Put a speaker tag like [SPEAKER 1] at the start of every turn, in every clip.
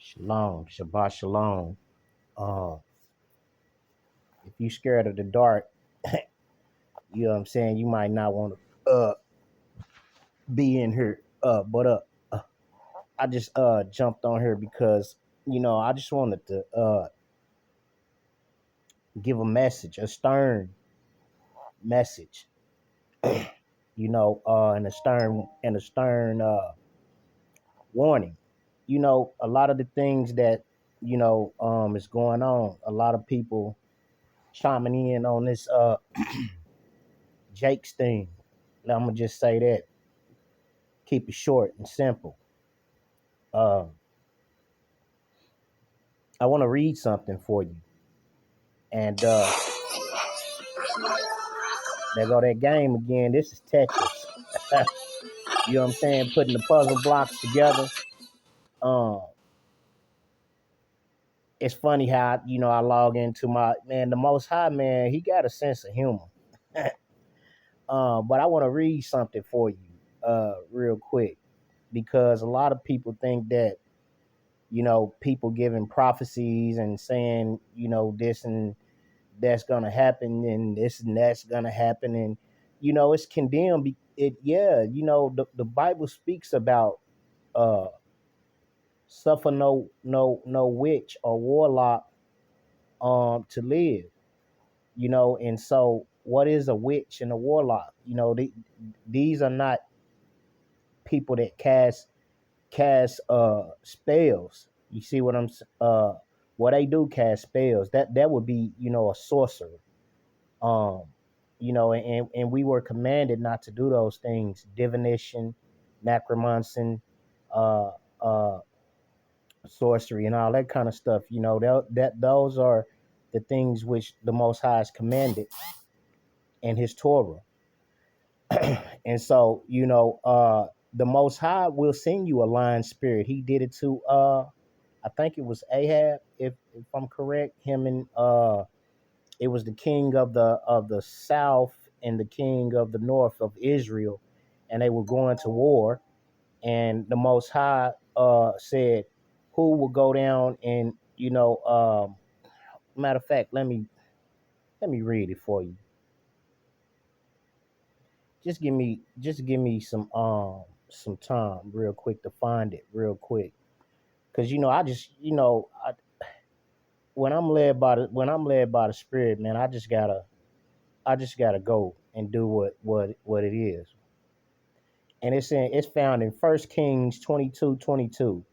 [SPEAKER 1] Shalom, Shabbat Shalom. Uh, if you scared of the dark, you know what I'm saying, you might not want to be in here. But I just jumped on here because I just wanted to give a message, a stern message, and a stern warning. A lot of the things that is going on. A lot of people chiming in on this Jake's thing. I'm gonna just say that. Keep it short and simple. Uh, I want to read something for you. And there go that game again. This is Tetris. You know what I'm saying? Putting the puzzle blocks together. Um, it's funny how I log into my man. The Most High man, he got a sense of humor. But I want to read something for you, real quick, because a lot of people think that people giving prophecies and saying this and that's gonna happen and this and that's gonna happen, and it's condemned. The Bible speaks about uh suffer no witch or warlock to live. And so what is a witch and a warlock? These are not people that cast spells. You see what they do, cast spells. That would be a sorcerer. um and we were commanded not to do those things: divination, necromancy, uh uh sorcery, and all that kind of stuff. That those are the things which the Most High has commanded in his Torah. And so the Most High will send you a lion spirit. He did it to I think it was Ahab, if I'm correct. Him and it was the king of the south and the king of the north of Israel, and they were going to war. And the Most High said, "Who will go down?" And matter of fact, let me read it for you. Just give me some time, real quick, to find it real quick, because I just when I'm led by the Spirit, man, I just gotta go and do what it is. And it's found in 1 Kings 22:22.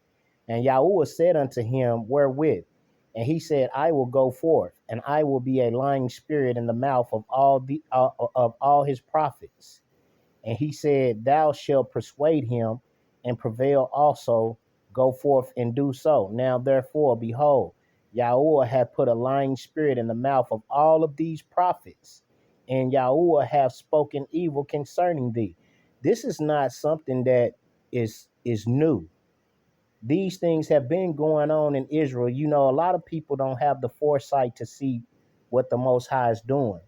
[SPEAKER 1] And Yahuwah said unto him, Wherewith? And he said, I will go forth, and I will be a lying spirit in the mouth of all his prophets. And he said, Thou shalt persuade him, and prevail also. Go forth and do so. Now therefore, behold, Yahuwah hath put a lying spirit in the mouth of all of these prophets, and Yahuwah hath spoken evil concerning thee. This is not something that is new. These things have been going on in Israel. A lot of people don't have the foresight to see what the Most High is doing.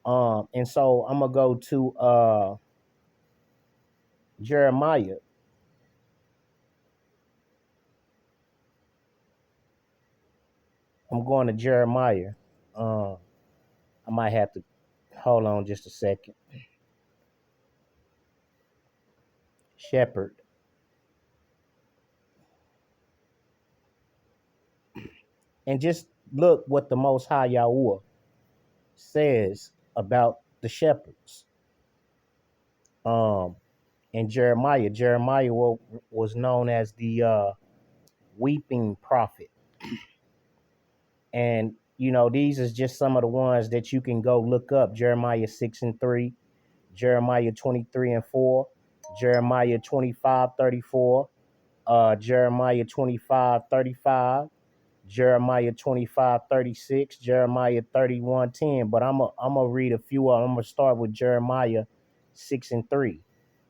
[SPEAKER 1] And so I'm gonna go to Jeremiah. I'm going to Jeremiah. Um, I might have to hold on just a second. Shepherd. And just look what the Most High Yahuwah says about the shepherds. Um, in Jeremiah was known as the weeping prophet. And these is just some of the ones that you can go look up: Jeremiah 6:3, Jeremiah 23:4, Jeremiah 25:34, Jeremiah 25:35, Jeremiah 25:36, Jeremiah 31:10. But I'm gonna read a few of them. I'm gonna start with Jeremiah 6:3.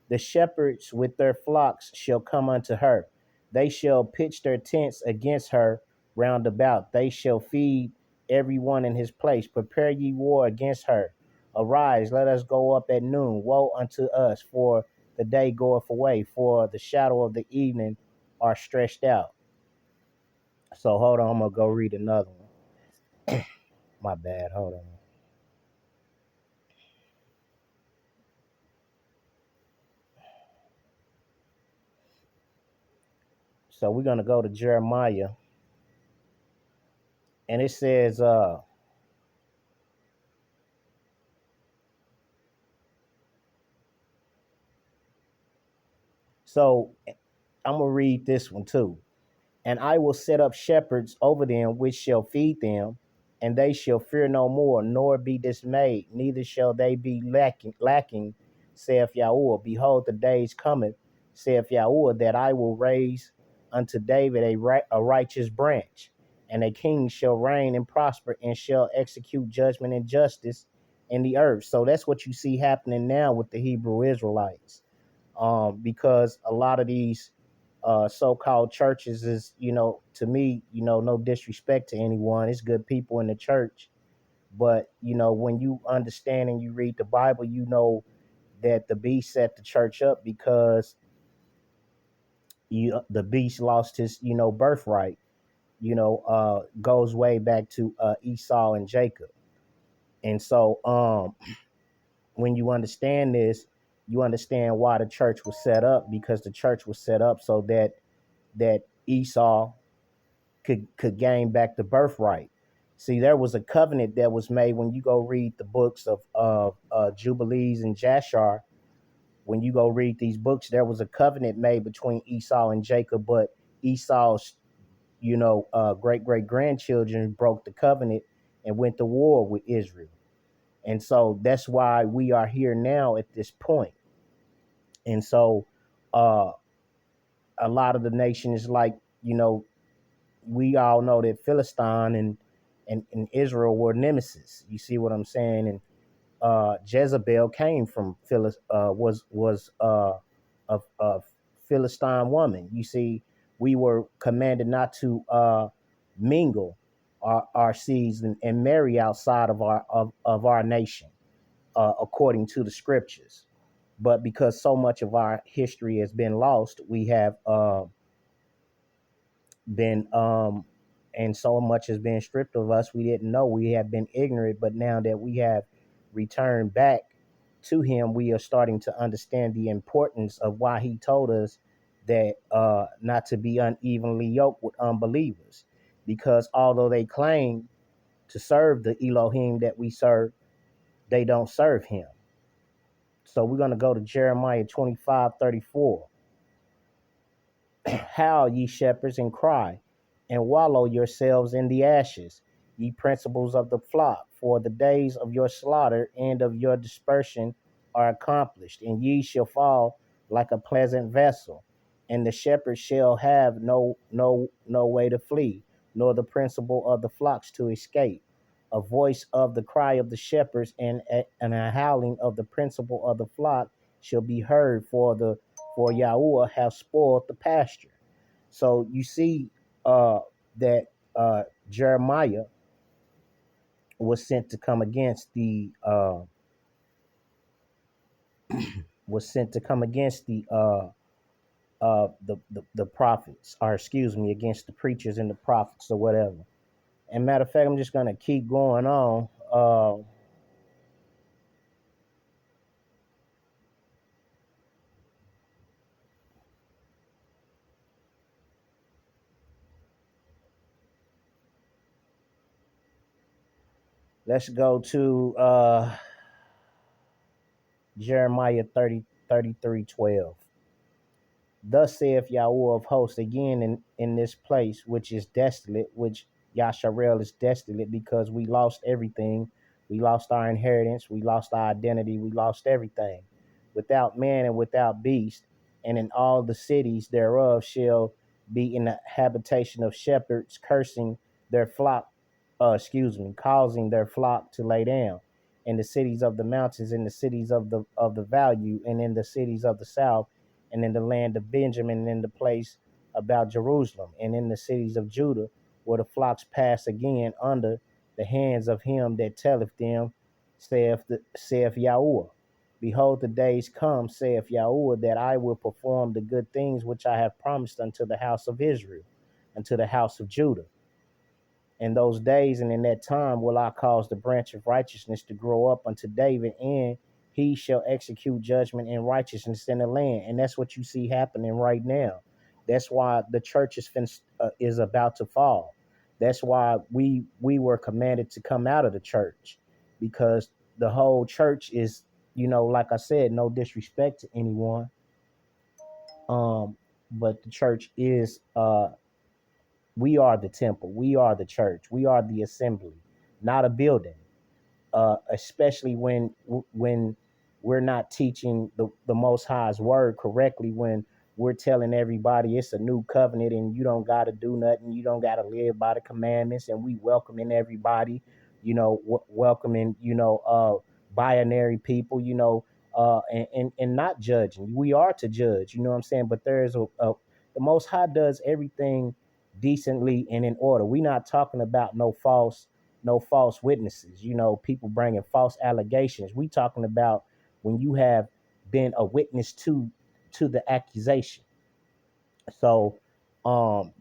[SPEAKER 1] The shepherds with their flocks shall come unto her. They shall pitch their tents against her round about. They shall feed every one in his place. Prepare ye war against her. Arise, let us go up at noon. Woe unto us, for the day goeth away, for the shadow of the evening are stretched out. So hold on, I'm gonna go read another one. My bad. Hold on. So we're gonna go to Jeremiah, and it says, so I'm gonna read this one too. And I will set up shepherds over them which shall feed them, and they shall fear no more, nor be dismayed, neither shall they be lacking, saith Yahuwah. Behold, the days cometh, saith Yahuwah, that I will raise unto David a righteous branch, and a king shall reign and prosper, and shall execute judgment and justice in the earth. So that's what you see happening now with the Hebrew Israelites, because a lot of these so-called churches is, to me, no disrespect to anyone, it's good people in the church, but when you understand and you read the Bible, you know that the beast set the church up because the beast lost his birthright. Goes way back to Esau and Jacob. And so when you understand this, you understand why the church was set up, because the church was set up so that Esau could gain back the birthright. See, there was a covenant that was made when you go read the books of Jubilees and Jashar. When you go read these books, there was a covenant made between Esau and Jacob, but Esau's great great grandchildren broke the covenant and went to war with Israel. And so that's why we are here now at this point. And so uh, a lot of the nation is like, we all know that Philistine and Israel were nemesis. You see what I'm saying? And Jezebel came from a Philistine woman. You see, we were commanded not to mingle our seeds and marry outside of our nation, according to the scriptures. But because so much of our history has been lost, we have been and so much has been stripped of us, we didn't know, we have been ignorant. But now that we have returned back to him, we are starting to understand the importance of why he told us that not to be unevenly yoked with unbelievers, because although they claim to serve the Elohim that we serve, they don't serve him. So we're going to go to Jeremiah 25:34. Howl, ye shepherds, and cry, and wallow yourselves in the ashes, ye principals of the flock, for the days of your slaughter and of your dispersion are accomplished, and ye shall fall like a pleasant vessel, and the shepherd shall have no way to flee, nor the principal of the flocks to escape. A voice of the cry of the shepherds and a howling of the principal of the flock shall be heard, for Yahuwah have spoiled the pasture. So you see that Jeremiah was sent to come against the prophets, or excuse me, against the preachers and the prophets or whatever. And matter of fact, I'm just gonna keep going on. Let's go to Jeremiah 33:12. Thus saith Yahweh of hosts, again in this place which is desolate, which Yasharel is desolate, because we lost everything. We lost our inheritance. We lost our identity. We lost everything. Without man and without beast, and in all the cities thereof shall be in the habitation of shepherds, cursing their flock, causing their flock to lay down. In the cities of the mountains, in the cities of the value, and in the cities of the south, and in the land of Benjamin, and in the place about Jerusalem, and in the cities of Judah, where the flocks pass again under the hands of him that telleth them, saith Yahuwah. Behold, the days come, saith Yahuwah, that I will perform the good things which I have promised unto the house of Israel. unto the house of Judah. In those days and in that time will I cause the branch of righteousness to grow up unto David, and he shall execute judgment and righteousness in the land. And that's what you see happening right now. That's why the church is about to fall. That's why we were commanded to come out of the church, because the whole church is, like I said, no disrespect to anyone, but the church is we are the temple. We are the church. We are the assembly, not a building. Especially when we're not teaching the Most High's word correctly, when we're telling everybody it's a new covenant and you don't got to do nothing, you don't got to live by the commandments, and we welcoming everybody, welcoming, binary people, and not judging. We are to judge, you know what I'm saying? But there is the Most High does everything decently and in order. We're not talking about no false witnesses, people bringing false allegations. We talking about when you have been a witness to the accusation. So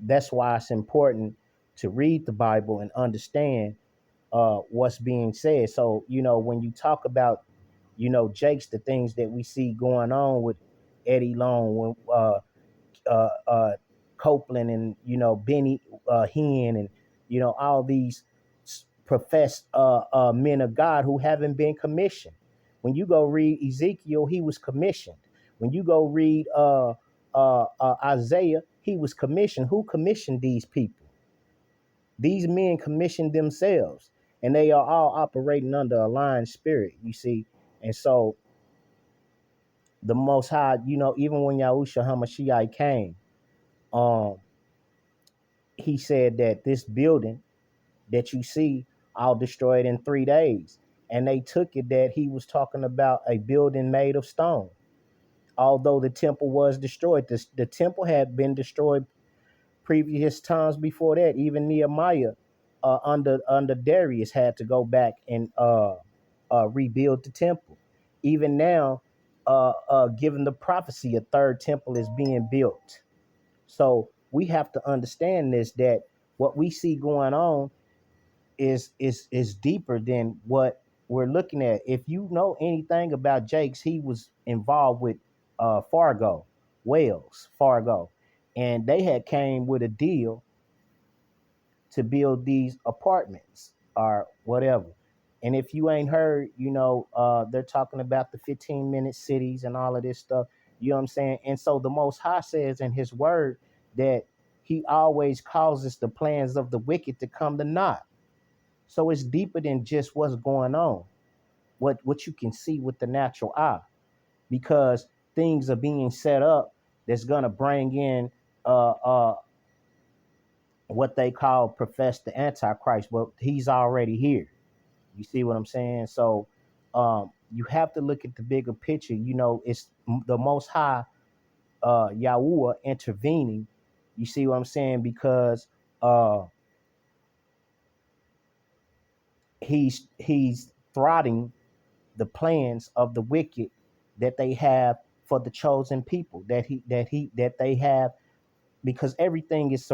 [SPEAKER 1] that's why it's important to read the Bible and understand what's being said. So when you talk about Jake's, the things that we see going on with Eddie Long, when Copeland, and Benny Hinn, and all these professed men of God who haven't been commissioned. When you go read Ezekiel, he was commissioned. When you go read Isaiah, he was commissioned. Who commissioned these people? These men commissioned themselves, and they are all operating under a lying spirit. You see, and so the Most High, even when Yahushua Hamashiach came, um, he said that this building that you see, I'll destroy it in 3 days. And they took it that he was talking about a building made of stone. Although the temple was destroyed, the temple had been destroyed previous times before that. Even Nehemiah, under Darius, had to go back and rebuild the temple. Even now, given the prophecy, a third temple is being built. So we have to understand this, that what we see going on is deeper than what we're looking at. If you know anything about Jakes, he was involved with Fargo, Wells Fargo, and they had came with a deal to build these apartments or whatever. And if you ain't heard, they're talking about the 15-minute cities and all of this stuff. You know what I'm saying? And so the Most High says in his word that he always causes the plans of the wicked to come to naught. So it's deeper than just what's going on, what you can see with the natural eye, because things are being set up that's gonna bring in what they call profess the Antichrist, but he's already here. You see what I'm saying? So you have to look at the bigger picture. It's the Most High, Yahuwah, intervening. You see what I'm saying? Because he's thwarting the plans of the wicked that they have for the chosen people, that they have, because everything is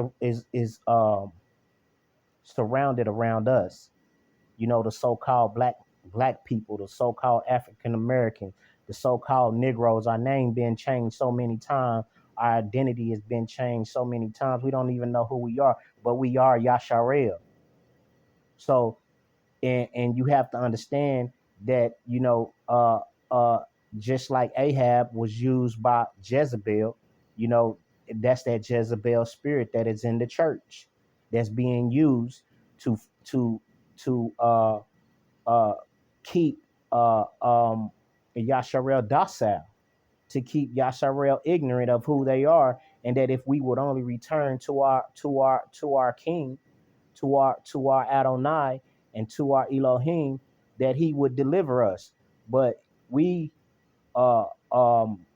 [SPEAKER 1] surrounded around us. The so-called black people, the so-called African Americans, the so-called Negroes. Our name been changed so many times. Our identity has been changed so many times. We don't even know who we are, but we are Yasharel. So and you have to understand that just like Ahab was used by Jezebel, you know that's that Jezebel spirit that is in the church, that's being used to to to uh keep Yasharel docile, to keep Yasharel ignorant of who they are, and that if we would only return to our King, to our Adonai, and to our Elohim, that He would deliver us. But we, uh, um,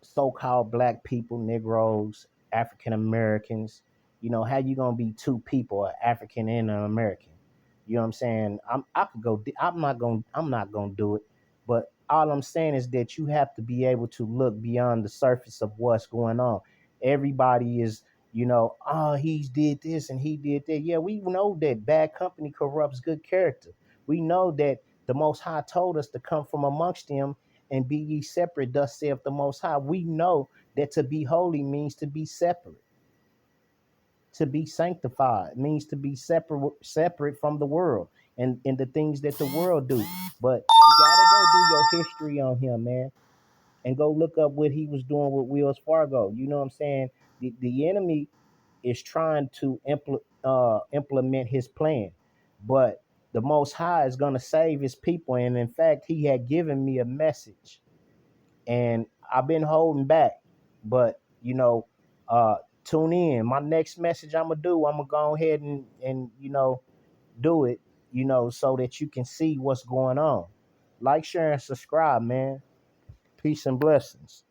[SPEAKER 1] so-called black people, Negroes, African Americans, how you gonna be two people, an African and an American? You know what I'm saying? I could go. I'm not gonna do it. But all I'm saying is that you have to be able to look beyond the surface of what's going on. Everybody is Oh, he's did this and he did that. Yeah, we know that bad company corrupts good character. We know that the Most High told us to come from amongst them and be ye separate, thus saith the Most High. We know that to be holy means to be separate. To be sanctified means to be separate from the world and the things that the world do. But you gotta go do your history on him, man, and go look up what he was doing with Wells Fargo. You know what I'm saying? The enemy is trying to implement his plan, but the Most High is going to save his people. And in fact, he had given me a message, and I've been holding back. But uh, tune in. My next message I'm gonna go ahead and do it. So that you can see what's going on. Like, share, and subscribe, man. Peace and blessings.